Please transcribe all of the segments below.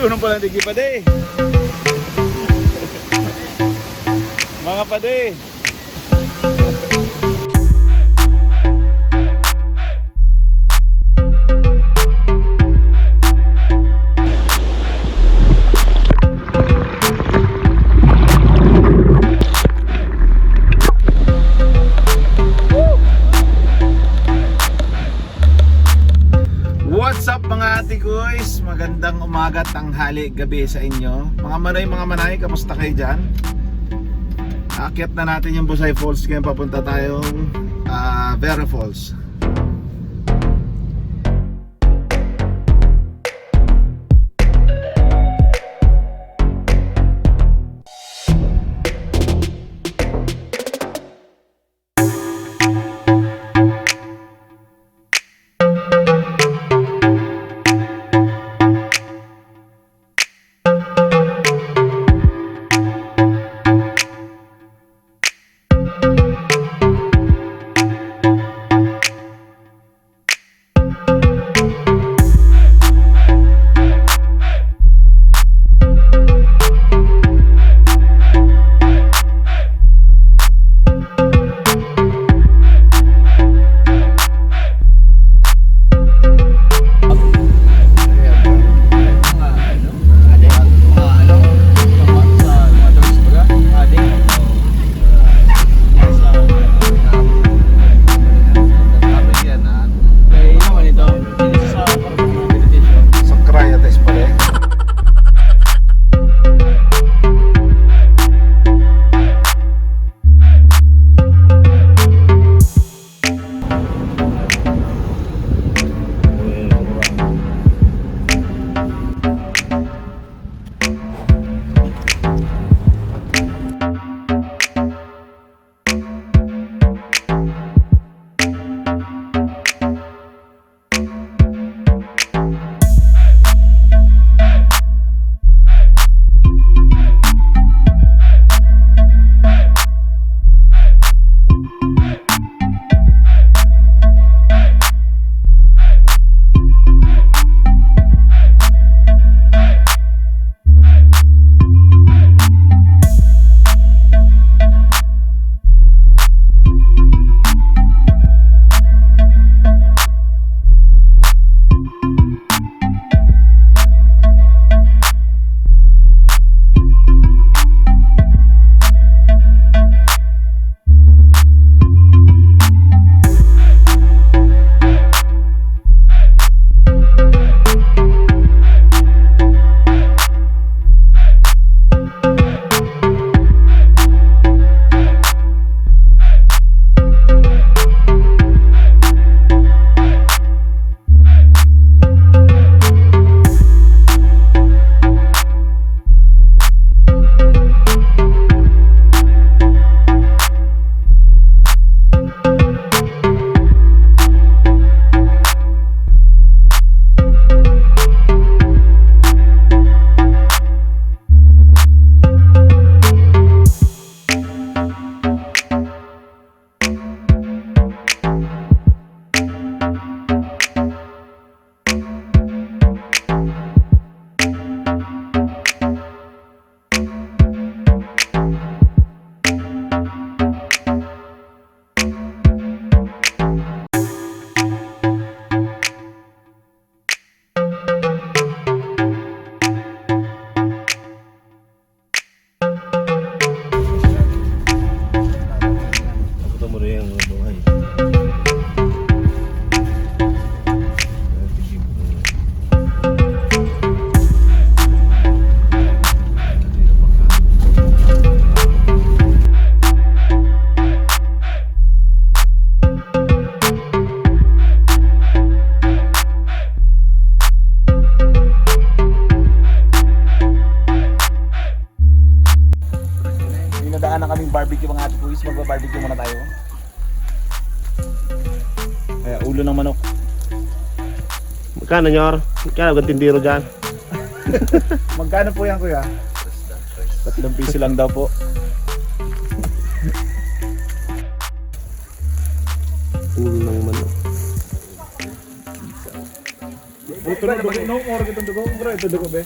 Unang pala tigi pade. Mga pade. What's up mga ate guys? Magandang umaga, tanghali, gabi sa inyo. Mga manay, kamusta kayo dyan? Aakyat na natin yung Busay Falls. Ngayon papunta tayong Vera Falls. Nadaan na kaming barbecue mga ate kuis, magba-barbecue muna tayo. Kaya ulo ng manok. Magkano nyor? Magkano ang tindiro dyan? Magkano po yan kuya? 3 piso lang daw po. Ulo ng manok. Ito na ba? No, ito dugo. Ito dugo be.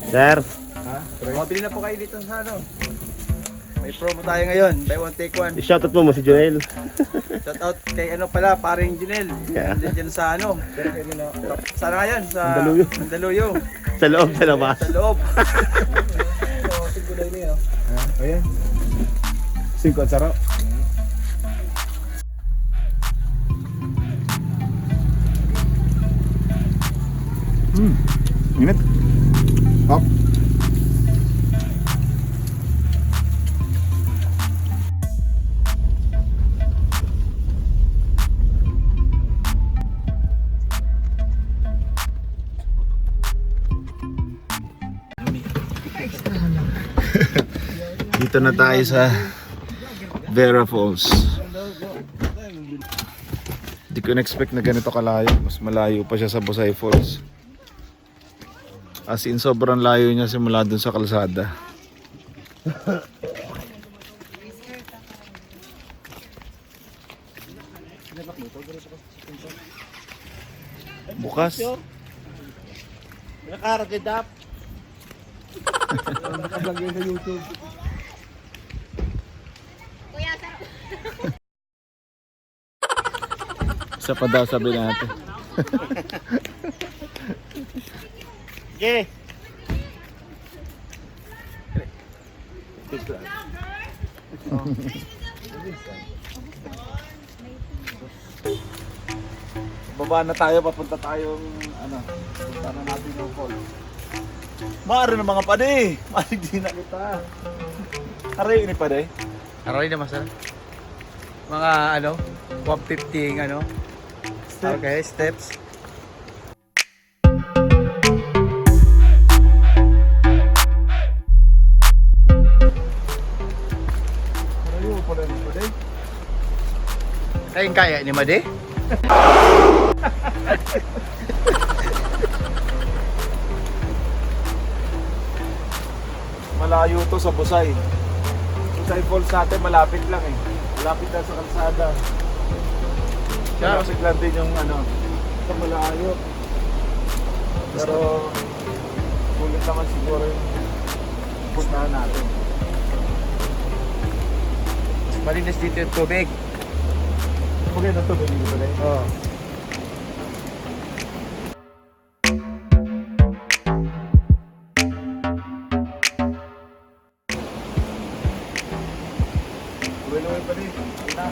Sir, Ha? Mabili na po kayo dito sa ano. May promo tayo ngayon. Buy one, take one. i-shoutout mo si Junel. Shout out kay ano pala, paring Junel. Yeah. Nandiyan dyan sa ano. Sana ngayon sa Mandaluyong. Mandaluyong. Sa loob, sa labas. Sa loob. Ayan. 5 at saro. Init. Up. Dito na tayo sa Vera Falls. Hindi ko na-expect na ganito kalayo. Mas malayo pa siya sa Busay Falls. As in, sobrang layo niya simula dun sa kalsada. Bukas. Nakaragidap. Nakablog yun sa YouTube. Isa pa daw sabi natin. Okay. Baba na tayo, papunta tayong ano, punta na natin yung falls. Maaro na mga pade. Marig di na kita. Aray ini pade. Aroy na masarap. Mga ano, 150 ano. Okay, steps. Aray mo pala ni pade. Kayang kaya ni Made? Malayo to sa Busay. Busay Falls natin malapit lang eh. Malapit lang sa kalsada. Malapit lang din yung ano, sa malayo. Pero sulit naman siguro yung puntahan natin. Malinis dito yung tubig. Maganda to, hindi ko pala. Oo. Uwi-uwi pa rin. Ayun na.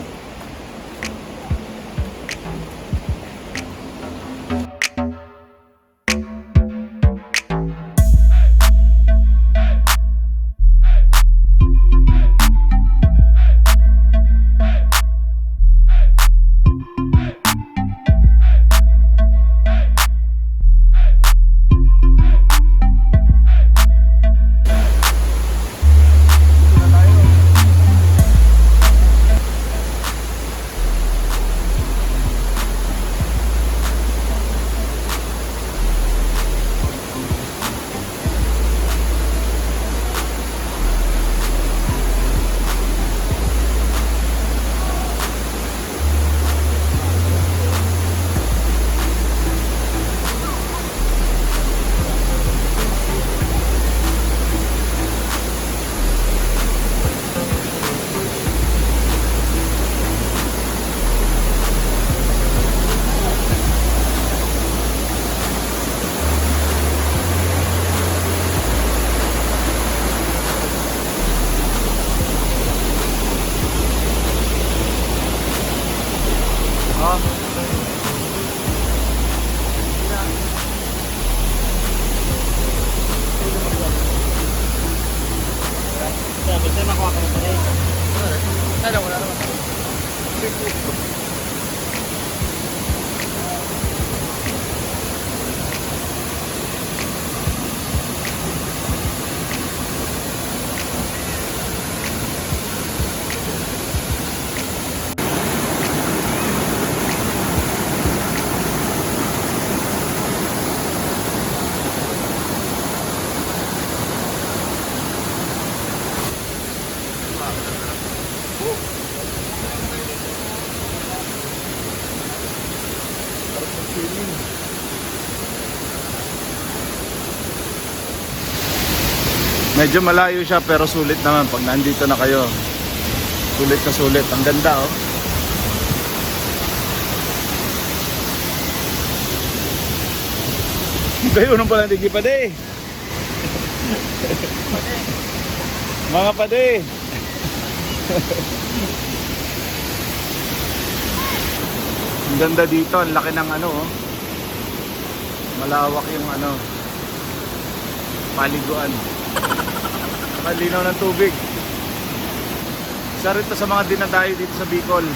Medyo malayo siya pero sulit naman pag nandito na kayo. Sulit na sulit. Ang ganda oh. Kayo nung pala hindi pade. Mga pade. Ang ganda dito, ang laki ng ano oh. Malawak yung ano paliguan. Malinaw ng tubig. Isa rin to sa mga dinadayo dito sa Bicol.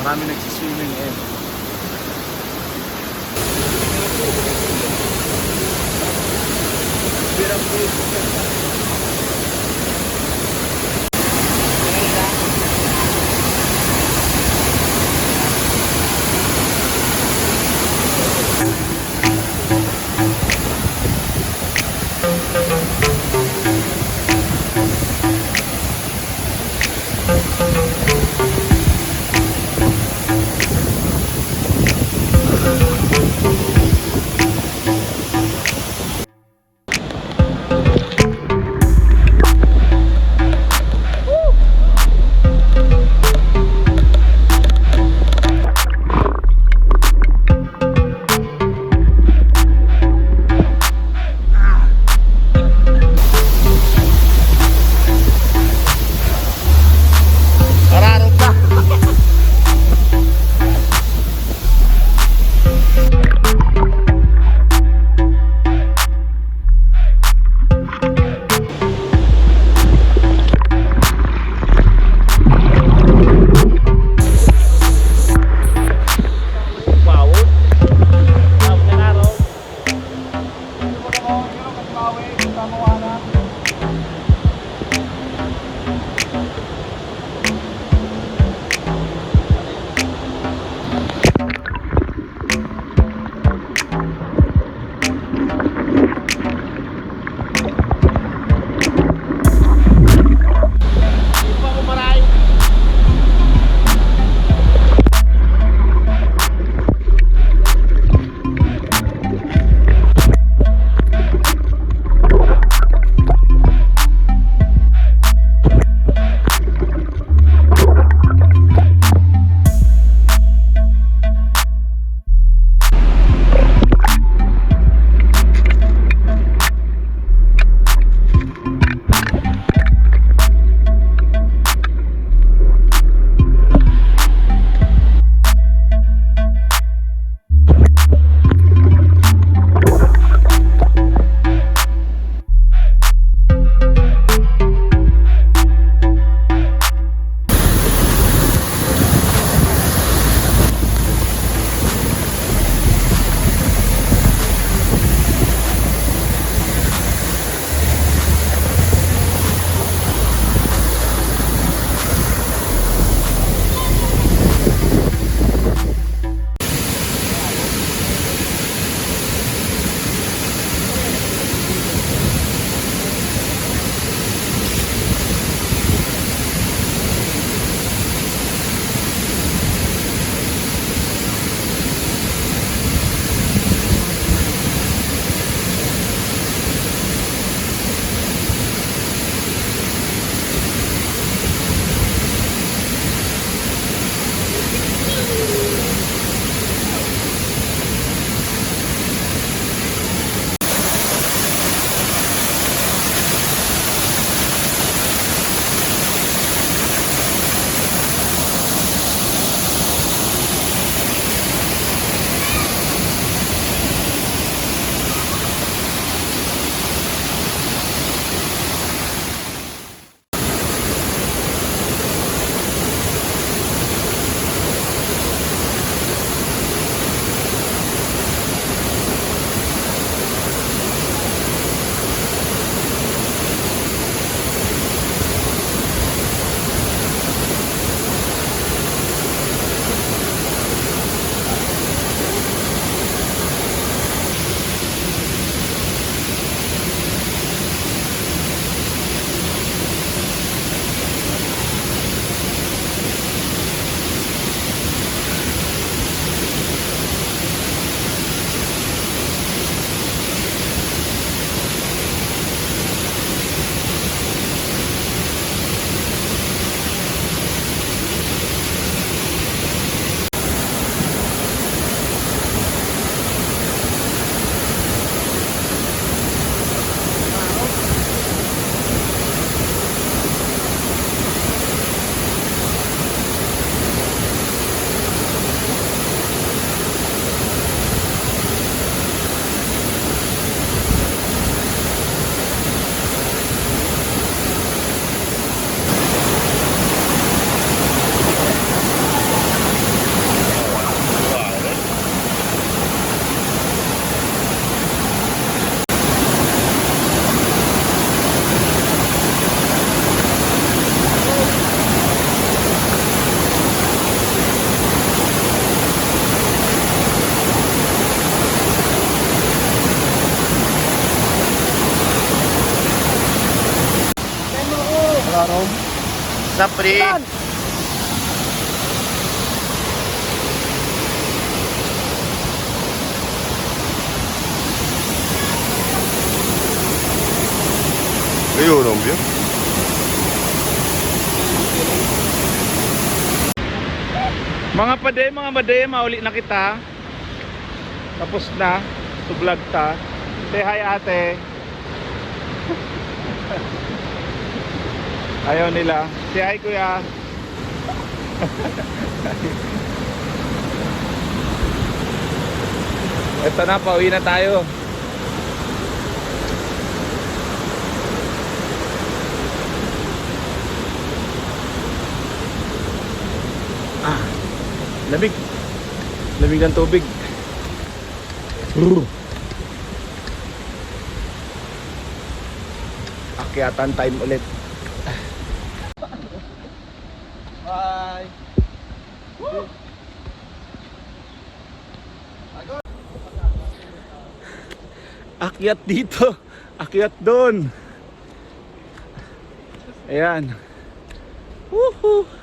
Marami nagsiswimming eh. Rom. Sapri. Ayun, ang view. Mga pade, mauli na kita. Tapos na, to vlog ta. Say hi ate. Ayaw nila. Say hi kuya. Ito na, pauwi na tayo. Lamig. Lamig ng tubig. Akyatan time ulit. Bye. Akyat dito. Akyat doon. Ayan. Woohoo.